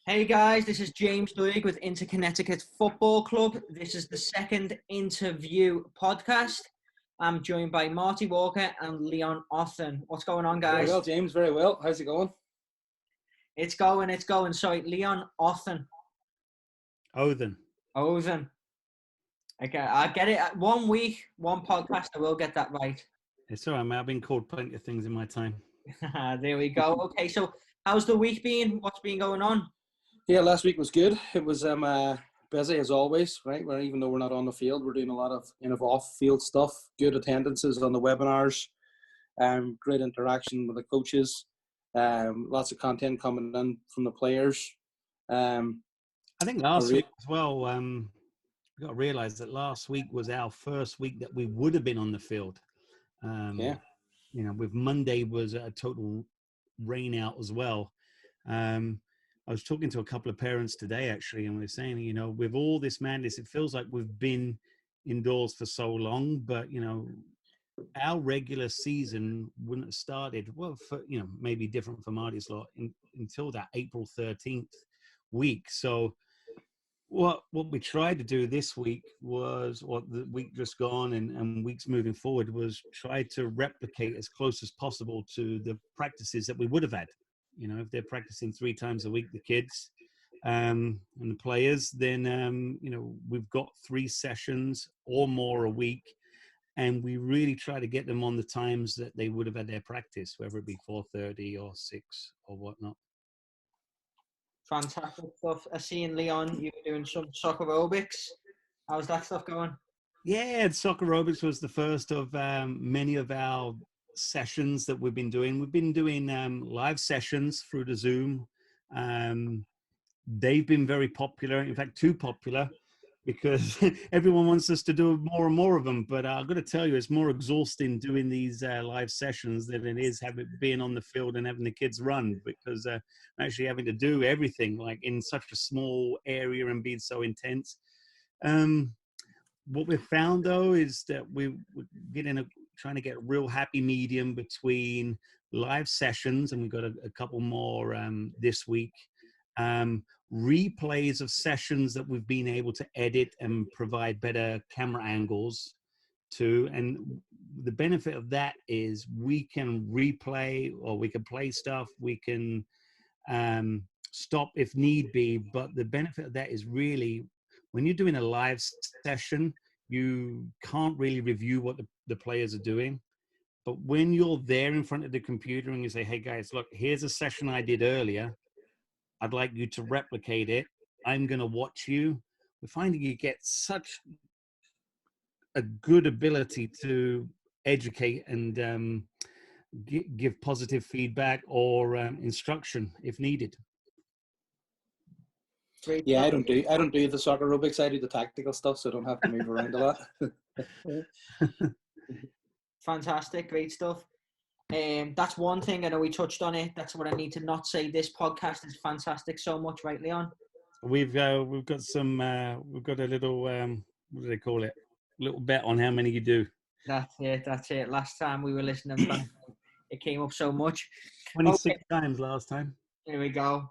Hey guys, this is James Luig with Inter-Connecticut Football Club. This is the second interview podcast. I'm joined by Marty Walker and Leon Othen. What's going on, Very guys? well, James. Very well. How's it going? It's going. Sorry, Leon Othen. Othen. Okay, I get it. 1 week, one podcast, I will get that right. It's all right, mate. I've been called plenty of things in my time. There we go. Okay, so how's the week been? What's been going on? Yeah, last week was good. It was busy as always, right? Where even though we're not on the field, we're doing a lot of off-field stuff. Good attendances on the webinars. Great interaction with the coaches. Lots of content coming in from the players. I think last week as well. We've got to realise that last week was our first week that we would have been on the field. Yeah. With Monday was a total rain out as well. I was talking to a couple of parents today, actually, and we were saying, with all this madness, it feels like we've been indoors for so long, but, our regular season wouldn't have started, well, for, maybe different for Marty's lot, until that April 13th week. So what we tried to do this week was, what the week just gone and weeks moving forward, was try to replicate as close as possible to the practices that we would have had. If they're practicing 3 times a week, the kids and the players, then, we've got 3 sessions or more a week. And we really try to get them on the times that they would have had their practice, whether it be 4:30 or 6 or whatnot. Fantastic stuff. I see in Leon, you were doing some soccer aerobics. How's that stuff going? Yeah, soccer aerobics was the first of many of our sessions that we've been doing. We've been doing live sessions through the Zoom. They've been very popular, in fact, too popular, because everyone wants us to do more and more of them. But I've got to tell you, it's more exhausting doing these live sessions than it is being on the field and having the kids run, because actually having to do everything like in such a small area and being so intense. What we've found, though, is that we're trying to get a real happy medium between live sessions, and we've got a couple more this week, replays of sessions that we've been able to edit and provide better camera angles to. And the benefit of that is we can replay, or we can play stuff, we can stop if need be. But the benefit of that is really, when you're doing a live session, you can't really review what the players are doing. But when you're there in front of the computer and you say, hey guys, look, here's a session I did earlier, I'd like you to replicate it, I'm going to watch you. We're finding you get such a good ability to educate and give positive feedback or instruction if needed. Great. Yeah, I don't do the soccer aerobics. I do the tactical stuff, so I don't have to move around a lot. Fantastic, great stuff. That's one thing. I know we touched on it. That's what I need to not say. This podcast is fantastic so much, right, Leon? We've got a little what do they call it? Little bet on how many you do. That's it. Last time we were listening back, it came up so much. 26 times last time. Here we go.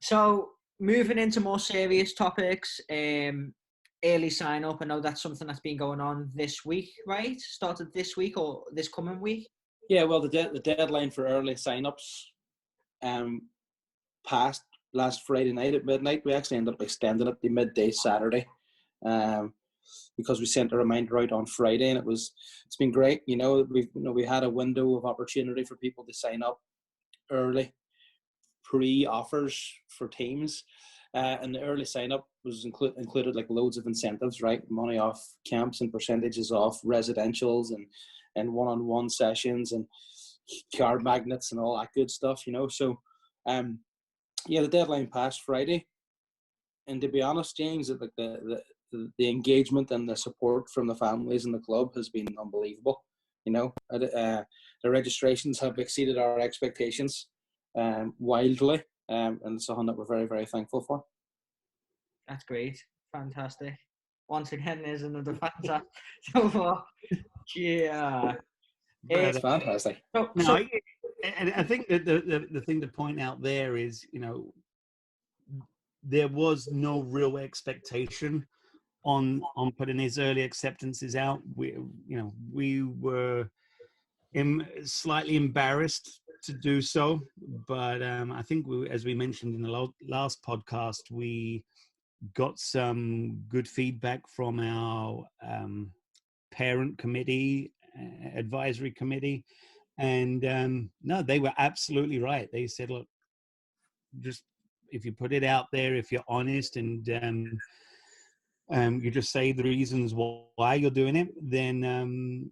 So moving into more serious topics, early sign up. I know that's something that's been going on this week, right? Started this week or this coming week? Yeah, well, the deadline for early sign-ups passed last Friday night at midnight. We actually ended up extending it to midday Saturday because we sent a reminder out on Friday, and it's been great. We had a window of opportunity for people to sign up early, pre-offers for teams, and the early sign-up was included like loads of incentives, right? Money off camps and percentages off residentials and one-on-one sessions and card magnets and all that good stuff, So, the deadline passed Friday, and to be honest, James, like the engagement and the support from the families and the club has been unbelievable. The registrations have exceeded our expectations wildly, and it's something that we're very, very thankful for. That's great, fantastic. Once again, there's another fantastic. So far. Yeah, it's fantastic. I think that the thing to point out there is, there was no real expectation on putting his early acceptances out. We were slightly embarrassed to do so, but I think as we mentioned in the last podcast, we got some good feedback from our parent committee, advisory committee, and no, they were absolutely right. They said, look, just if you put it out there, if you're honest, and you just say the reasons why you're doing it, then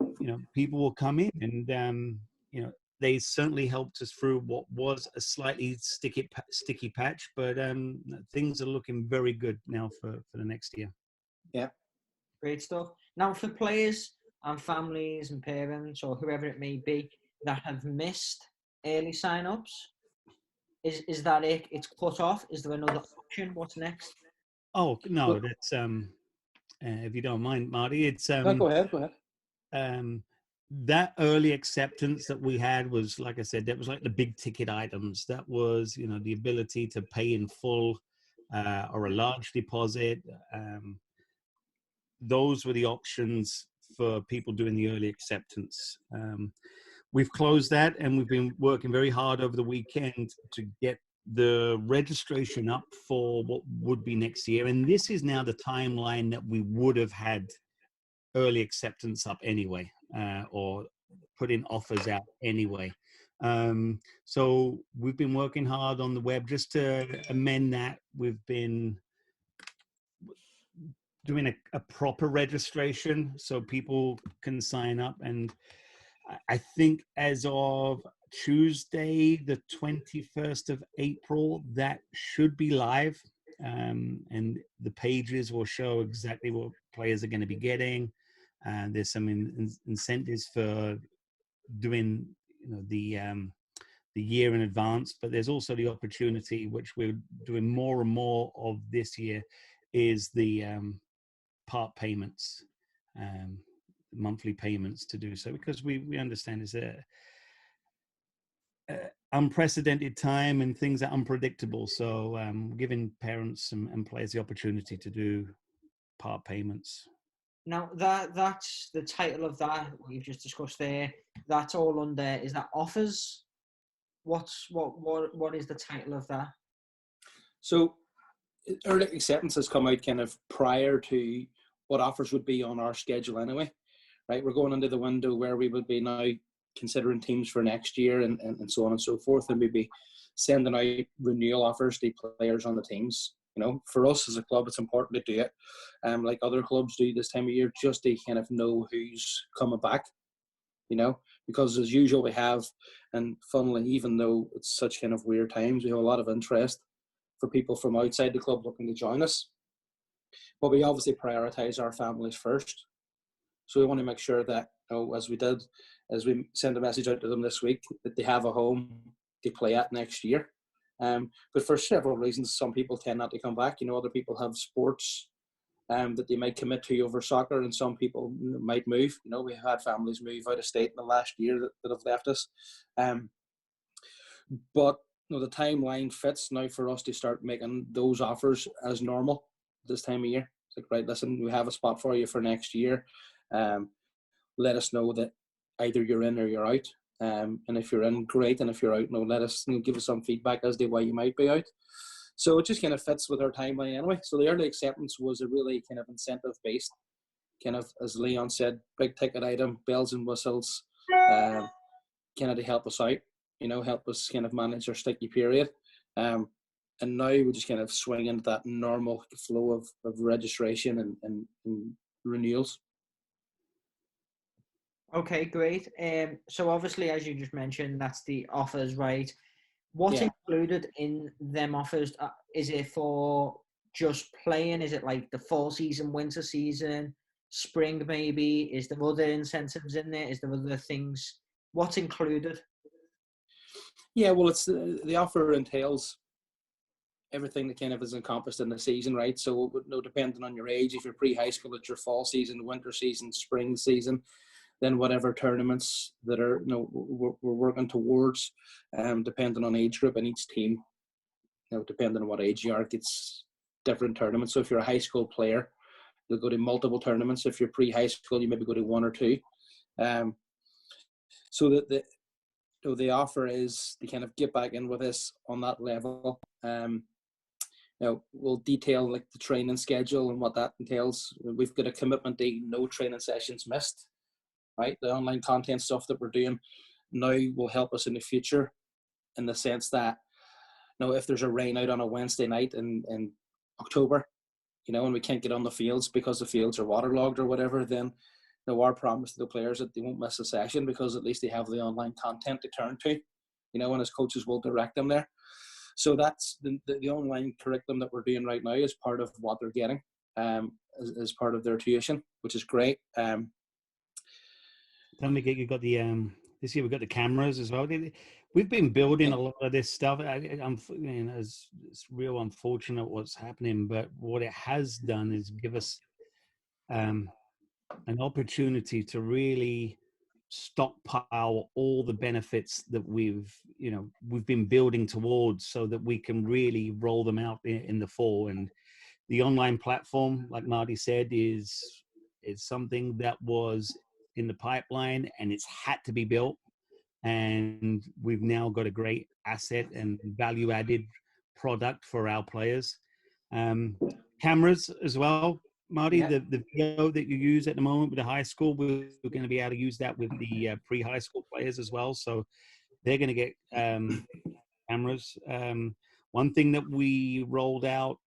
people will come in, and they certainly helped us through what was a slightly sticky patch, but things are looking very good now for the next year. Yeah, great stuff. Now, for players and families and parents or whoever it may be that have missed early sign-ups, is that it? It's cut off? Is there another option? What's next? Oh no, well, that's if you don't mind, Marty, it's no, go ahead. that early acceptance that we had was, like I said, that was like the big ticket items. That was, the ability to pay in full or a large deposit. Those were the options for people doing the early acceptance. We've closed that, and we've been working very hard over the weekend to get the registration up for what would be next year. And this is now the timeline that we would have had early acceptance up anyway, or putting offers out anyway. So we've been working hard on the web just to amend that. We've been doing a proper registration so people can sign up. And I think as of Tuesday, the 21st of April, that should be live. And the pages will show exactly what players are going to be getting. There's some incentives for doing the year in advance, but there's also the opportunity, which we're doing more and more of this year, is the part payments, monthly payments to do so, because we understand it's a unprecedented time and things are unpredictable. So giving parents and players the opportunity to do part payments. Now that's the title of that you've just discussed there. That's all under. Is that offers? What is the title of that? So early acceptance has come out kind of prior to what offers would be on our schedule anyway, right? We're going into the window where we would be now considering teams for next year and so on and so forth, and we'd be sending out renewal offers to players on the teams. For us as a club, it's important to do it, like other clubs do this time of year, just to kind of know who's coming back. Because as usual we have, and funnily, even though it's such kind of weird times, we have a lot of interest for people from outside the club looking to join us. But we obviously prioritise our families first. So we want to make sure that, as we send a message out to them this week, that they have a home to play at next year. But for several reasons, some people tend not to come back. Other people have sports that they might commit to over soccer, and some people might move. We've had families move out of state in the last year that have left us. But the timeline fits now for us to start making those offers as normal this time of year. It's like, right, listen, we have a spot for you for next year. Let us know that either you're in or you're out. And if you're in, great. And if you're out, let us give us some feedback as to why you might be out. So it just kind of fits with our timeline anyway. So the early acceptance was a really kind of incentive-based, kind of, as Leon said, big ticket item, bells and whistles, kind of to help us out, help us kind of manage our sticky period. And now we just kind of swing into that normal flow of registration and renewals. Okay, great. So obviously, as you just mentioned, that's the offers, right? What's included in them offers? Is it for just playing? Is it like the fall season, winter season, spring maybe? Is there other incentives in there? Is there other things? What's included? Yeah, well, it's the offer entails everything that kind of is encompassed in the season, right? So, depending on your age, if you're pre-high school, it's your fall season, winter season, spring season, then whatever tournaments that are we're working towards, depending on age group and each team. depending on what age you are, it's different tournaments. So if you're a high school player, you'll go to multiple tournaments. If you're pre-high school, you maybe go to one or two. So that the offer is to kind of get back in with us on that level. We'll detail like the training schedule and what that entails. We've got a commitment to no training sessions missed, right? The online content stuff that we're doing now will help us in the future, in the sense that, if there's a rain out on a Wednesday night in October, and we can't get on the fields because the fields are waterlogged or whatever, then our promise to the players that they won't miss a session, because at least they have the online content to turn to, and as coaches will direct them there. So that's the online curriculum that we're doing right now is part of what they're getting, as part of their tuition, which is great. Don't forget, you got the this year we've got the cameras as well. We've been building a lot of this stuff. It's real unfortunate what's happening, but what it has done is give us an opportunity to really stockpile all the benefits that we've been building towards, so that we can really roll them out in the fall. And the online platform, like Marty said, is something that was in the pipeline and it's had to be built. And we've now got a great asset and value added product for our players. Cameras as well, Marty. Yeah. The video that you use at the moment with the high school, we're going to be able to use that with the pre-high school players as well. So they're going to get cameras. One thing that we rolled out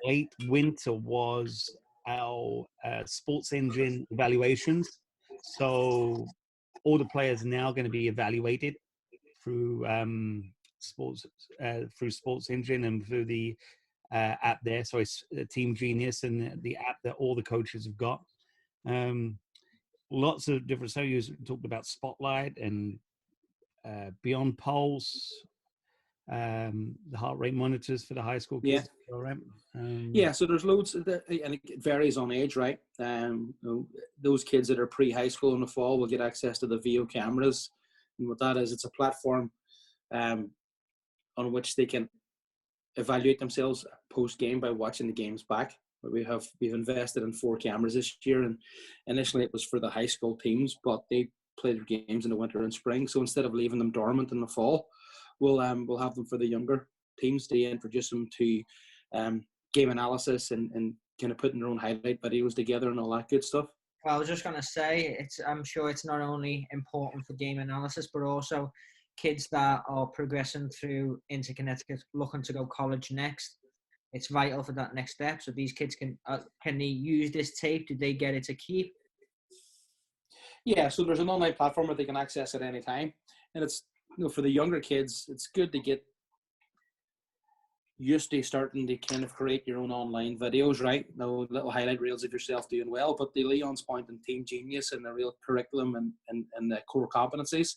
late winter was our sports engine evaluations. So all the players are now going to be evaluated through sports engine and through the app there. So it's Team Genius and the app that all the coaches have got. Lots of different. So you talked about Spotlight and Beyond Pulse, the heart rate monitors for the high school kids. Yeah. All right. So there's loads, and it varies on age, right? Those kids that are pre-high school in the fall will get access to the VO cameras, and what that is, it's a platform on which they can evaluate themselves post-game by watching the games back. We've invested in 4 cameras this year, and initially it was for the high school teams, but they play their games in the winter and spring. So instead of leaving them dormant in the fall, we'll have them for the younger teams to introduce them to game analysis and kind of putting their own highlight videos together and all that good stuff. Well, I was just going to say, I'm sure it's not only important for game analysis, but also kids that are progressing through into Connecticut, looking to go college next. It's vital for that next step. So these kids can they use this tape? Do they get it to keep? Yeah, so there's an online platform where they can access at any time, and it's for the younger kids, it's good to get used to starting to kind of create your own online videos, right? Little highlight reels of yourself doing well, but the Leon's point and Team Genius and the real curriculum and the core competencies,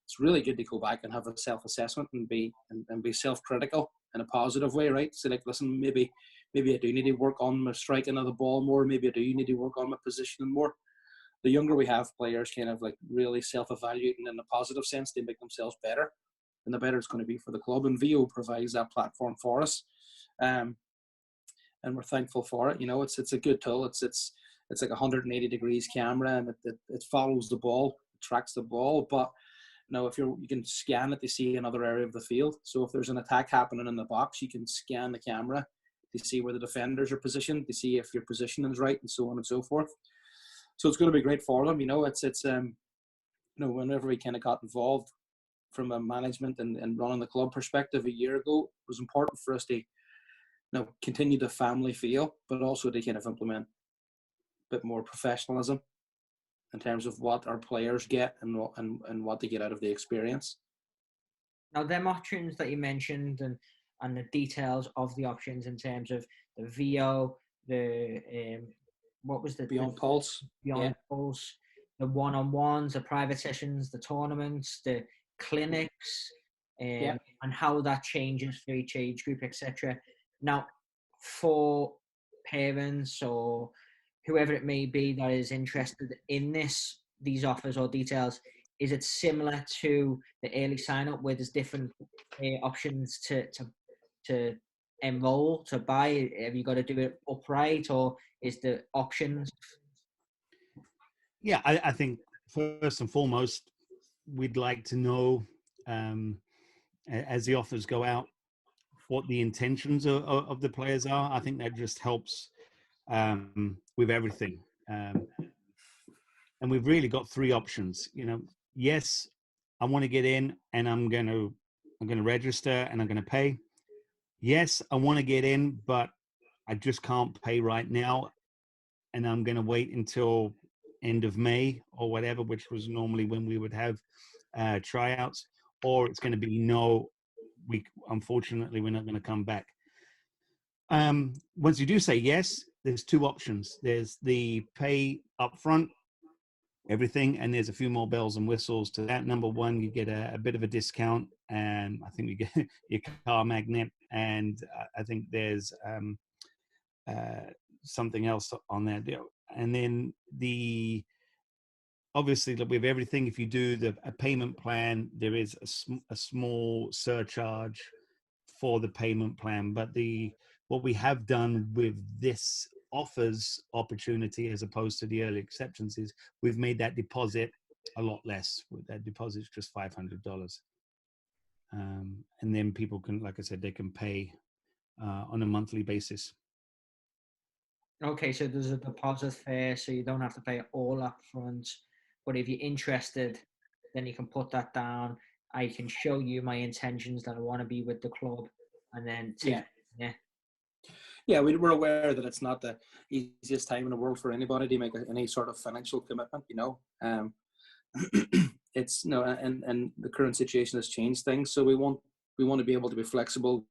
it's really good to go back and have a self-assessment and be self-critical in a positive way, right? So like, listen, maybe I do need to work on my striking of the ball more. Maybe I do need to work on my positioning more. The younger we have players kind of like really self-evaluating in a positive sense, they make themselves better, and the better it's going to be for the club. And VO provides that platform for us, and we're thankful for it. It's a good tool. It's like 180 degrees camera, and it follows the ball, it tracks the ball. But if you can scan it to see another area of the field. So if there's an attack happening in the box, you can scan the camera to see where the defenders are positioned, to see if your positioning is right, and so on and so forth. So it's going to be great for them. It's whenever we kind of got involved from a management and running the club perspective a year ago, it was important for us to continue the family feel, but also to kind of implement a bit more professionalism in terms of what our players get and what they get out of the experience. Now, them options that you mentioned and the details of the options in terms of the VO, the what was the Beyond Pulse, Pulse, the one-on-ones, the private sessions, the tournaments, the clinics, and how that changes for each age group, etc. Now, for parents or whoever it may be that is interested in these offers or details, is it similar to the early sign-up where there's different options to to enroll to buy? Have you got to do it upright, or is the options? Yeah, I think first and foremost, we'd like to know, as the offers go out, what the intentions of the players are. I think that just helps with everything. And we've really got three options. Yes, I want to get in, and I'm gonna register, and I'm gonna pay. Yes, I want to get in, but I just can't pay right now, and I'm gonna wait until end of May or whatever, which was normally when we would have tryouts. Or it's going to be no, unfortunately we're not going to come back. Once you do say yes, there's two options. There's the pay upfront, everything, and there's a few more bells and whistles to that. Number one, you get a bit of a discount, and I think you get your car magnet, and I think there's something else on that deal. And then obviously with everything, if you do a payment plan, there is a small surcharge for the payment plan. But what we have done with this offers opportunity, as opposed to the early acceptance, is we've made that deposit a lot less. That deposit's just $500, and then people can, like I said, they can pay on a monthly basis. Okay, so there's a deposit fee, so you don't have to pay all up front. But if you're interested, then you can put that down. I can show you my intentions that I want to be with the club, and then Yeah, we're aware that it's not the easiest time in the world for anybody to make any sort of financial commitment. It's and the current situation has changed things, so we want to be able to be flexible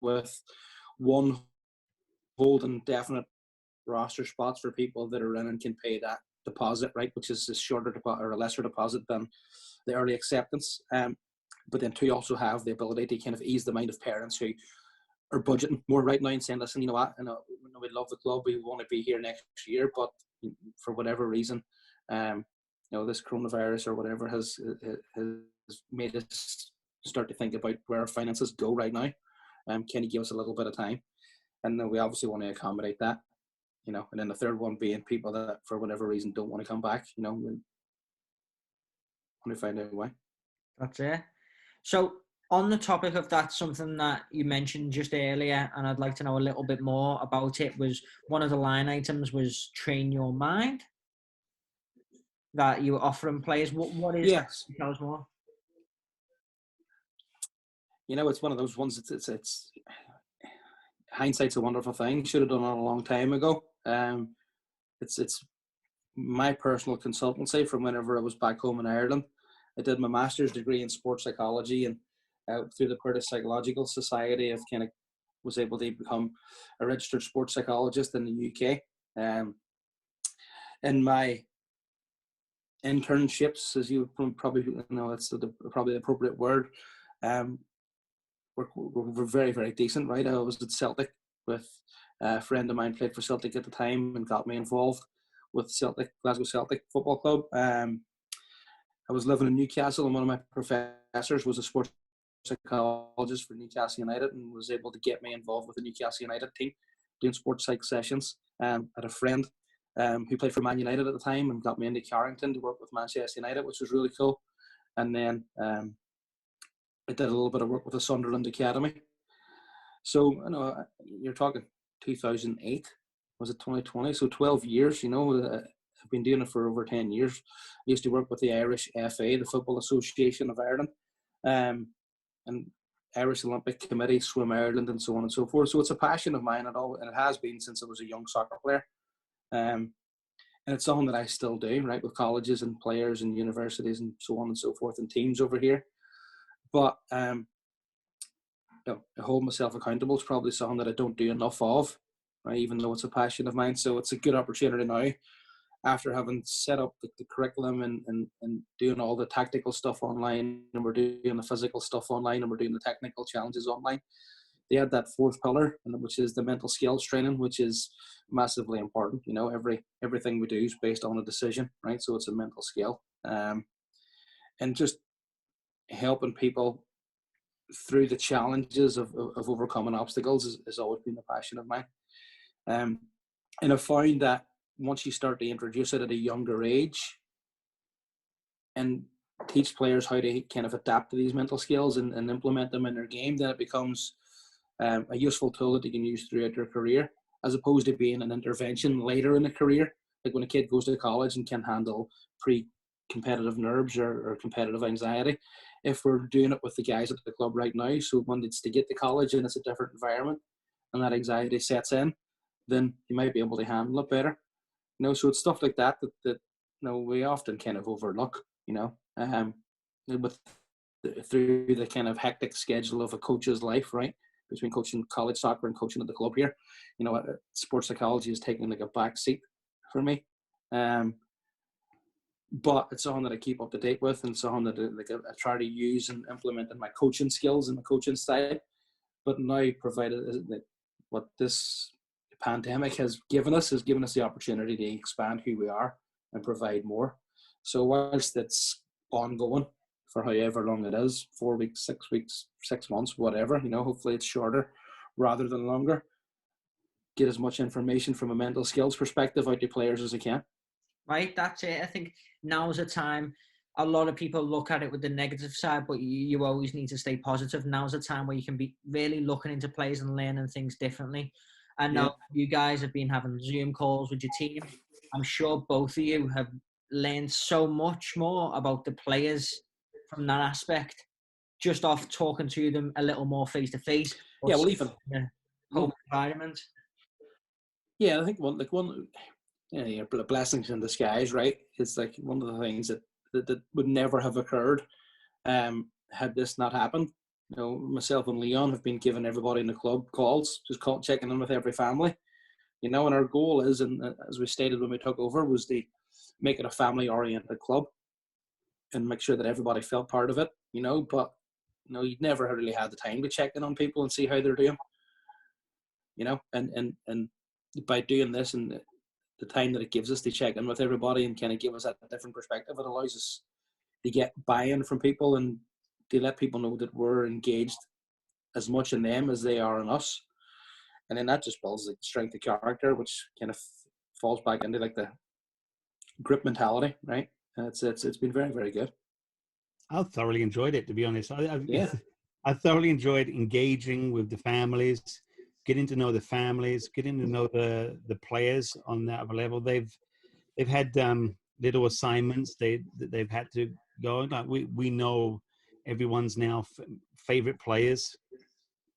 with one holding definite roster spots for people that are in and can pay that deposit, right, which is a shorter deposit or a lesser deposit than the early acceptance. But then to also have the ability to kind of ease the mind of parents who are budgeting more right now and saying, listen, you know what, we love the club, we want to be here next year, but for whatever reason, this coronavirus or whatever has made us start to think about where our finances go right now. Can you give us a little bit of time? And then we obviously want to accommodate that. And then the third one being people that for whatever reason don't want to come back, we want to find out why. That's it. So on the topic of that, something that you mentioned just earlier, and I'd like to know a little bit more about it, was one of the line items was train your mind that you were offering players. What is yes. that? Tell us more. It's one of those ones. It's hindsight's a wonderful thing. Should have done it a long time ago. It's my personal consultancy from whenever I was back home in Ireland. I did my master's degree in sports psychology, and through the British Psychological Society, I've kind of was able to become a registered sports psychologist in the UK. In my internships, as you probably know, that's probably the appropriate word. We're very, very decent, right? I was at Celtic with a friend of mine played for Celtic at the time and got me involved with Glasgow Celtic Football Club. I was living in Newcastle, and one of my professors was a sports psychologist for Newcastle United and was able to get me involved with the Newcastle United team doing sports psych sessions. I had a friend who played for Man United at the time and got me into Carrington to work with Manchester United, which was really cool. And then I did a little bit of work with the Sunderland Academy. So, you're talking 2008, was it 2020? So 12 years, I've been doing it for over 10 years. I used to work with the Irish FA, the Football Association of Ireland, and Irish Olympic Committee, Swim Ireland, and so on and so forth. So it's a passion of mine and it has been since I was a young soccer player. And it's something that I still do, right, with colleges and players and universities and so on and so forth and teams over here. But I hold myself accountable. It's probably something that I don't do enough of, right, even though it's a passion of mine. So it's a good opportunity now, after having set up the curriculum and doing all the tactical stuff online, and we're doing the physical stuff online, and we're doing the technical challenges online. They had that fourth pillar, which is the mental skills training, which is massively important. Everything we do is based on a decision, right? So it's a mental skill, and just helping people through the challenges of overcoming obstacles has always been a passion of mine. And I found that once you start to introduce it at a younger age and teach players how to kind of adapt to these mental skills and implement them in their game, then it becomes a useful tool that you can use throughout their career, as opposed to being an intervention later in a career. Like when a kid goes to college and can handle pre-competitive nerves or competitive anxiety. If we're doing it with the guys at the club right now, so when it's to get to college and it's a different environment and that anxiety sets in, then you might be able to handle it better. So it's stuff like that we often kind of overlook, with through the kind of hectic schedule of a coach's life, right? Between coaching college soccer and coaching at the club here, sports psychology is taking like a back seat for me. But it's something that I keep up to date with, and something that I try to use and implement in my coaching skills and my coaching style. But now, provided that what this pandemic has given us the opportunity to expand who we are and provide more. So whilst it's ongoing for however long it is, 4 weeks, 6 weeks, 6 months, whatever, hopefully it's shorter rather than longer. Get as much information from a mental skills perspective out to players as I can. Right, that's it. I think now's the time. A lot of people look at it with the negative side, but you always need to stay positive. Now's the time where you can be really looking into plays and learning things differently. I know you guys have been having Zoom calls with your team. I'm sure both of you have learned so much more about the players from that aspect, just off talking to them a little more face to face. Yeah, well, even home environment. Yeah, I think one blessings in disguise, right? It's like one of the things that would never have occurred had this not happened. Myself and Leon have been giving everybody in the club calls, just checking in with every family. And our goal is, and as we stated when we took over, was to make it a family-oriented club and make sure that everybody felt part of it. But you'd never really had the time to check in on people and see how they're doing. And by doing this and the time that it gives us to check in with everybody and kind of give us a different perspective, it allows us to get buy-in from people and to let people know that we're engaged as much in them as they are in us. And then that just builds the strength of character, which kind of falls back into like the grip mentality, right? It's been very, very good. I thoroughly enjoyed it, to be honest. I thoroughly enjoyed engaging with the families, getting to know the families, getting to know the players on that level. They've had little assignments they've had to go. Like we know everyone's now favorite players,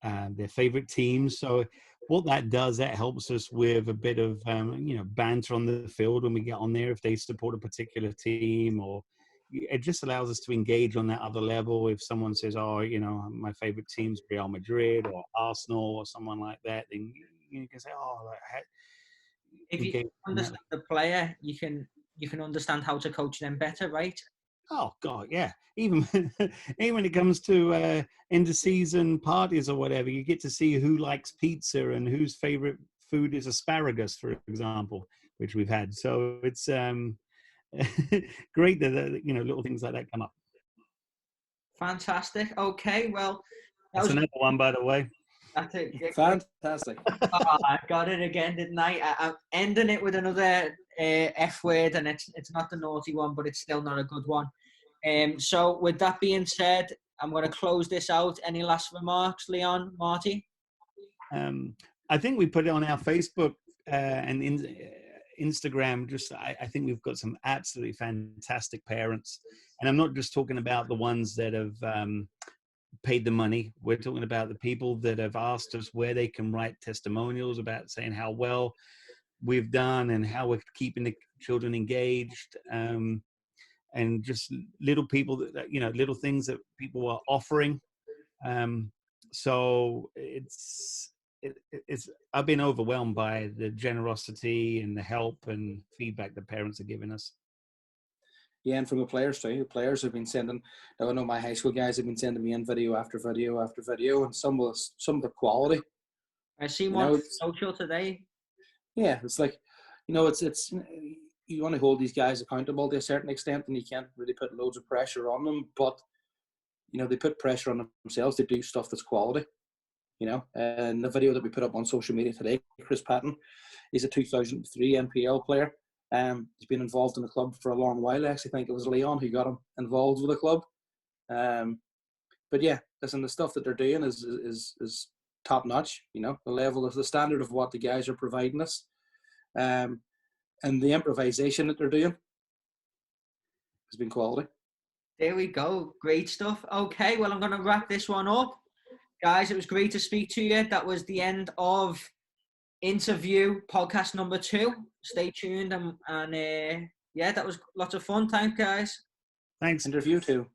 their favorite teams. So what that does, that helps us with a bit of banter on the field when we get on there if they support a particular team, or it just allows us to engage on that other level. If someone says, my favorite team's Real Madrid or Arsenal or someone like that, then you can say, if you understand the player, you can understand how to coach them better, right? Oh God, yeah. Even when it comes to end of season parties or whatever, you get to see who likes pizza and whose favorite food is asparagus, for example, which we've had. So it's great that little things like that come up. Fantastic. Okay, well, that's another one, by the way. That's it. Fantastic. I got it again, didn't I? I'm ending it with another F word, and it's not the naughty one, but it's still not a good one. So with that being said, I'm going to close this out. Any last remarks, Leon, Marty? I think we put it on our Facebook and Instagram. I think we've got some absolutely fantastic parents, and I'm not just talking about the ones that have paid the money. We're talking about the people that have asked us where they can write testimonials about saying how well we've done and how we're keeping the children engaged, and just little people that little things that people are offering. So it's I've been overwhelmed by the generosity and the help and feedback the parents are giving us. Yeah, and from the players too. The players have been sending. I know my high school guys have been sending me in video after video after video, and some of the quality. I seen one social today. Yeah, it's like, it's you want to hold these guys accountable to a certain extent, and you can't really put loads of pressure on them. But you know, they put pressure on themselves to do stuff that's quality. You know, and the video that we put up on social media today, Chris Patton, he's a 2003 NPL player. He's been involved in the club for a long while. I actually think it was Leon who got him involved with the club. But yeah, listen, the stuff that they're doing is top notch. You know, the level of the standard of what the guys are providing us, and the improvisation that they're doing has been quality. There we go. Great stuff. Okay, well, I'm going to wrap this one up. Guys, it was great to speak to you. That was the end of interview podcast number 2. Stay tuned. And yeah, that was lots of fun. Thanks, guys. Thanks. Interview too.